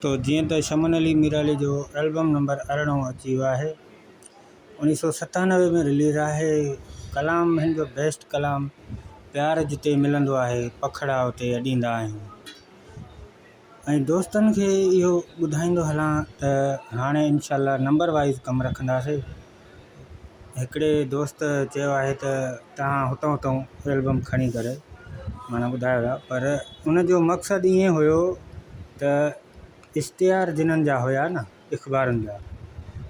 तो जीअं त शमन अली मीराली जो एल्बम नंबर 11 अची वियो आहे। 1997 में रिलीज़ आहे। कलाम हिन जो बेस्ट कलाम, प्यार जिते मिलंदो आहे पखड़ा उते अॾींदा आहियूं। ऐं दोस्तनि खे इहो ॿुधाईंदो हलां त हाणे इंशाल्लाह नंबर वाइज़ कमु रखंदासीं। हिकिड़े दोस्त चयो आहे त तव्हां हुतां हुतां एल्बम खणी करे माना ॿुधायो था, पर उनजो मक़सदु ईअं हुयो त इश्तिहार जिन्हनि जा हुया न अख़बारुनि जा,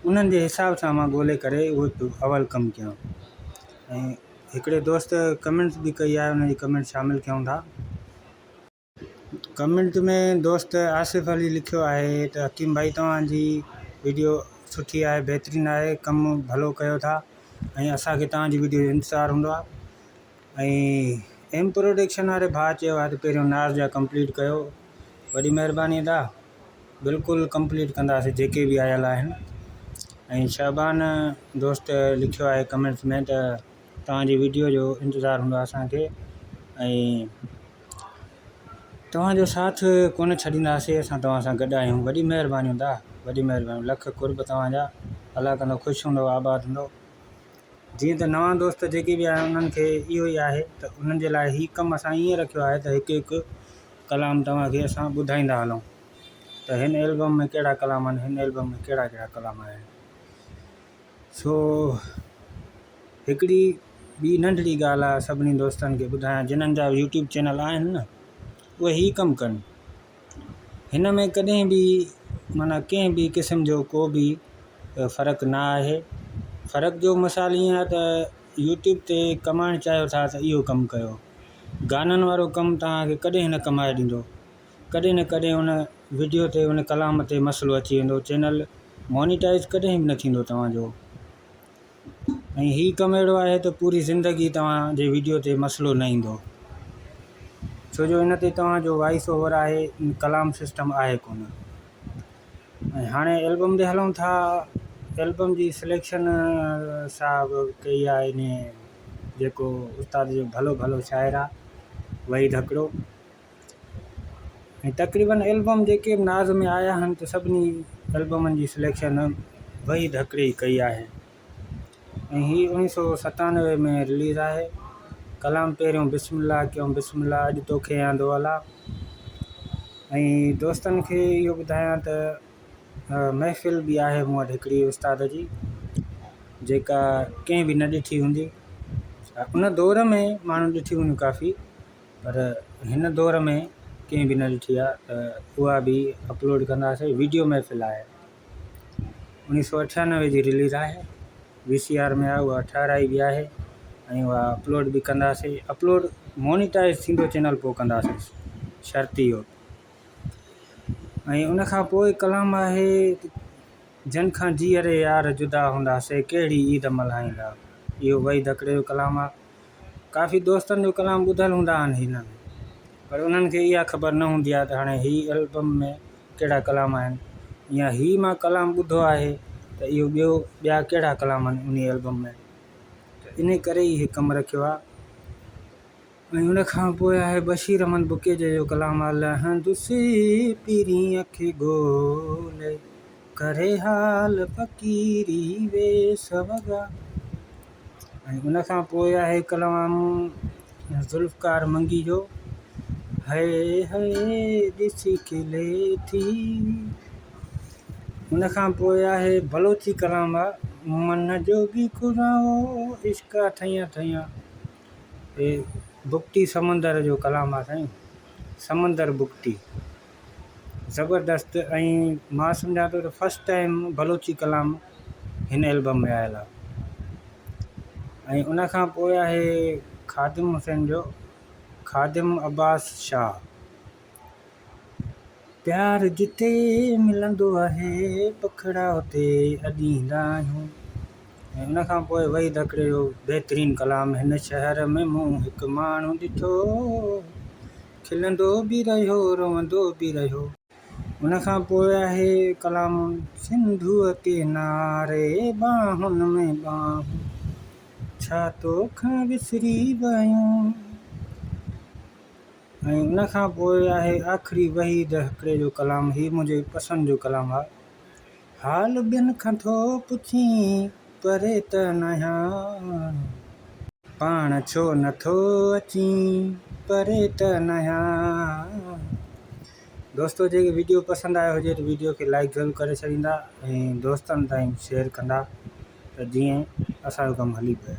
उन्हनि जे हिसाब सां मां ॻोल्हे करे उहो अवल कमु कयो। ऐं हिकिड़े दोस्त कमेंट्स बि कई आहे, उनजी कमेंट शामिलु कयूं था। कमेंट में दोस्त आसिफ़ अली लिखियो आहे त हकीम भाई तव्हांजी वीडियो सुठी आहे, बहितरीनु आहे, कमु भलो कयो था ऐं असांखे तव्हांजी वीडियो जो इंतज़ारु हूंदो आहे। ऐं एम प्रोडक्शन वारे भाउ चयो आहे त पहिरियों नाज़ जा कंप्लीट कयो। वॾी महिरबानी अदा, बिल्कुलु कंप्लीट कंदासीं जेके बि आयल आहिनि। ऐं शहबान दोस्त लिखियो आहे कमेंट्स में त तव्हांजी वीडियो जो इंतज़ारु हूंदो आहे असांखे ऐं तव्हांजो साथ कोन छॾींदासीं, असां तव्हां सां गॾु आहियूं। वॾी महिरबानी हूंदा, वॾी महिरबानी, लख कुर्ब तव्हांजा, अलाह कंदो ख़ुशि हूंदो, आबाद हूंदो। जीअं त नवां दोस्त जेके बि आहिनि उन्हनि खे इहो ई आहे त उन्हनि जे लाइ हीउ कमु असां ईअं रखियो आहे त हिकु हिकु कलाम तव्हांखे असां ॿुधाईंदा हलूं त हिन एल्बम में कहिड़ा कलाम आहिनि, हिन एल्बम में कहिड़ा कहिड़ा कलाम आहिनि। सो हिकिड़ी ॿी नंढड़ी ॻाल्हि आहे सभिनी दोस्तनि खे ॿुधायां जिन्हनि जा यूट्यूब चैनल आहिनि न, उहे हीउ कमु कनि। हिन में कॾहिं बि माना कंहिं बि क़िस्म जो को बि फ़र्क़ु न आहे। फ़र्क़ु जो मिसाल ईअं आहे त यूट्यूब ते कमाइणु चाहियो था त इहो कमु कयो। गाननि वारो कमु तव्हांखे कॾहिं न कमाए ॾींदो। कॾहिं न कॾहिं उन वीडियो ते, उन कलाम ते मसइलो अची वेंदो, चैनल मोनिटाइज़ कॾहिं बि न थींदो तव्हांजो। ऐं हीउ कमु अहिड़ो आहे त पूरी ज़िंदगी तव्हांजे वीडियो ते मसइलो न ईंदो, छो जो इन ते तव्हांजो वॉइस ओवर आहे, कलाम सिस्टम आहे कोन। ऐं हाणे एल्बम ते हलूं था। एल्बम जी सिलेक्शन साहबु कई आहे इन जेको उस्ताद जो भलो भलो शाइर आहे वहीद हकिड़ो। ऐं तक़रीबन एल्बम जेके बि नाज़ में आया आहिनि त सभिनी एल्बमनि जी सिलेक्शन वहीद हकिड़े ई कई आहे। ऐं हीअ 1997 में रिलीज़ आहे। कलाम पहिरियों बिस्मिल्लाह कयूं, बिस्मिल्लाह अॼु तोखे आंदो अला। ऐं दोस्तनि खे इहो ॿुधायां त महफ़िल बि आहे मूं वटि हिकिड़ी उस्ताद जी, जेका कंहिं बि न ॾिठी हूंदी। उन दौर में माण्हू ॾिठी हूंदियूं काफ़ी, पर हिन दौर में कंहिं बि न ॾिठी आहे, त उहा बि अपलोड कंदासीं। वीडियो महफ़िल आहे, 1998 जी रिलीज़ आहे, VCR में आहे, उहा ठाराई बि आहे ऐं उहा अपलोड बि कंदासीं। अपलोड मोनिटाइज़ थींदो चैनल पोइ कंदासीं, शर्त इहो। ऐं उनखां पोइ कलाम आहे जन खां जीअरे यार जुदा हूंदासीं, कहिड़ी ईद मल्हाईंदा। इहो वहीद हकिड़े जो कलाम आहे। काफ़ी दोस्तनि जो कलाम ॿुधल हूंदा आहिनि हिन में, पर उन्हनि खे इहा ख़बर न हूंदी आहे त हाणे हीअ एल्बम में कहिड़ा कलाम आहिनि, या हीअ मां कलाम ॿुधो आहे त इहो ॿिया कहिड़ा कलाम आहिनि उन एल्बम में। त इन करे ई इहे कमु रखियो आहे। ऐं उनखां पोइ आहे बशीर अहमद बुकेजे जो कलाम आहे लहंदुसी पीरीअ खे ॻोल्हे करे हाल फ़क़ीरी वेस वॻा। ऐं उनखां पोइ आहे कलाम ज़ुल्फ़कार मंगी जो हए हए ॾिसी खिले थी। उनखां पोइ आहे बलोची कलाम आहे मन जोगी खुराओ इश्का ठहियां ठहियां। हे बुक्ती समंदर जो कलाम आहे साईं, समंदर बुक्ती, ज़बरदस्त। ऐं मां सम्झां थो त फस्ट टाइम बलोची कलाम हिन एल्बम में आयल आहे। ऐं उनखां पोइ आहे ख़ादिम हुसैन जो ख़ादिम अब्बास शाह, प्यार जिते मिलंदो आहे पखड़ा हुते अॾींदा आहियूं। ऐं उनखां पोइ वहीद हकिड़े जो बहितरीनु कलाम हिन शहर में मूं हिकु माण्हू ॾिठो, खिलंदो बि रहियो रोवंदो बि रहियो। उनखां पोइ आहे कलाम सिंधूअ किनारे बाहुनि में बाहूं छा तोखां विसरी वियूं। ऐं उन खां पोइ आहे आख़िरी वहीद हिकिड़े जो कलाम। ही मुंहिंजे पसंदि जो कलाम आहे। हाल ॿियनि खां थो पुछी परे त नयां, पाण छो नथो अची परे त नयां। दोस्तो जेके वीडियो पसंदि आयो हुजे त वीडियो खे लाइक ज़रूरु करे छॾींदा ऐं दोस्तनि ताईं शेयर कंदा त जीअं असांजो कमु हली पिए।